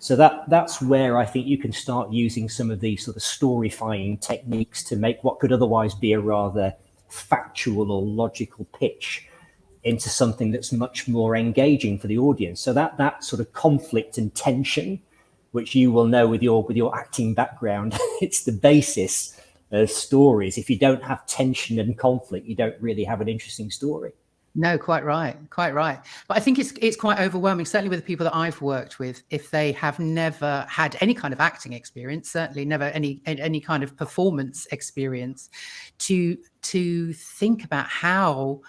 So that's where I think you can start using some of these sort of storyfying techniques to make what could otherwise be a rather factual or logical pitch into something that's much more engaging for the audience. So that sort of conflict and tension, which you will know with your acting background, it's the basis of stories. If you don't have tension and conflict, you don't really have an interesting story. No, quite right. But I think it's quite overwhelming, certainly with the people that I've worked with, if they have never had any kind of acting experience, certainly never any kind of performance experience, to think about how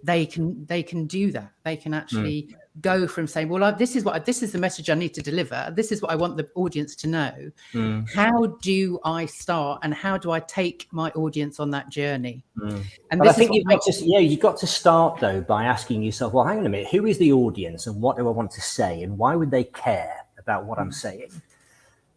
they can do that. They can actually go from saying, well, this is the message I need to deliver. This is what I want the audience to know. How do I start, and how do I take my audience on that journey? And but I think you've got to start though by asking yourself, well, hang on a minute, who is the audience and what do I want to say and why would they care about what I'm saying?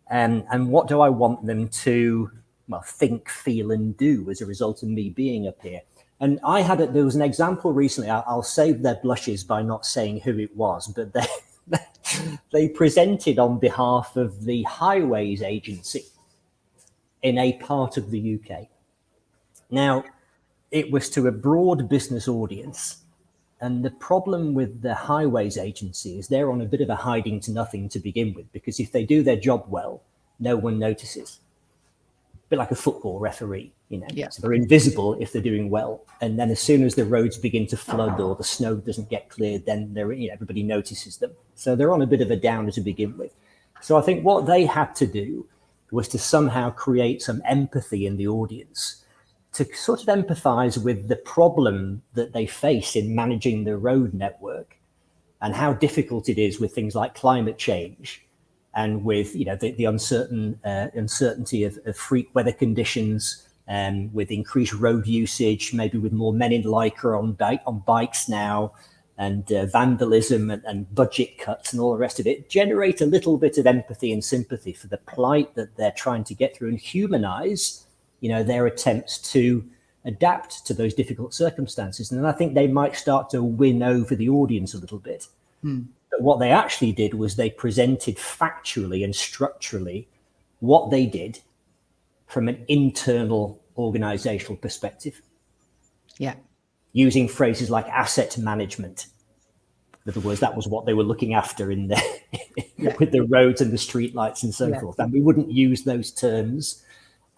And what do I want them to, well, think, feel and do as a result of me being up here? And there was an example recently, I'll save their blushes by not saying who it was, but they presented on behalf of the Highways Agency in a part of the UK. Now, it was to a broad business audience. And the problem with the Highways Agency is they're on a bit of a hiding to nothing to begin with, because if they do their job well, no one notices. A bit like a football referee, Yeah. So they're invisible if they're doing well. And then as soon as the roads begin to flood or the snow doesn't get cleared, then everybody notices them. So they're on a bit of a downer to begin with. So I think what they had to do was to somehow create some empathy in the audience, to sort of empathize with the problem that they face in managing the road network and how difficult it is with things like climate change and with the uncertainty of freak weather conditions, with increased road usage, maybe with more men in lycra on bikes now, and vandalism and budget cuts and all the rest of it. Generate a little bit of empathy and sympathy for the plight that they're trying to get through and humanize their attempts to adapt to those difficult circumstances. And then I think they might start to win over the audience a little bit. But what they actually did was they presented factually and structurally what they did from an internal organizational perspective. Yeah. Using phrases like asset management. In other words, that was what they were looking after in with the roads and the streetlights and so forth. And we wouldn't use those terms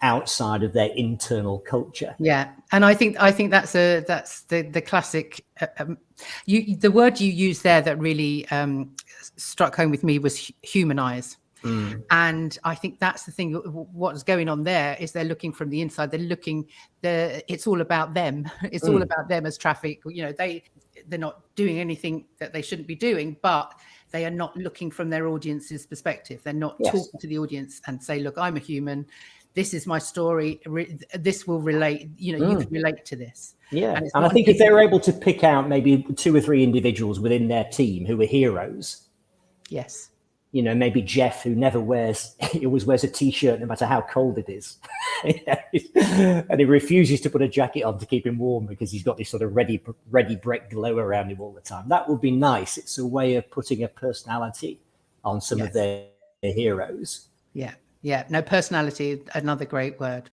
outside of their internal culture. Yeah, and I think that's the classic. The word you used there that really struck home with me was humanize. And I think that's the thing. What's going on there is they're looking from the inside. It's all about them. It's all about them as traffic. They're not doing anything that they shouldn't be doing, but they are not looking from their audience's perspective. They're not talking to the audience and say, look, I'm a human. This is my story. This will relate. You can relate to this. Yeah. And I think if they're able to pick out maybe 2 or 3 individuals within their team who are heroes. Yes. Maybe Jeff, who he always wears a T-shirt no matter how cold it is. And he refuses to put a jacket on to keep him warm because he's got this sort of ready brek glow around him all the time. That would be nice. It's a way of putting a personality on some of their heroes. Yeah. Yeah. No, personality, another great word.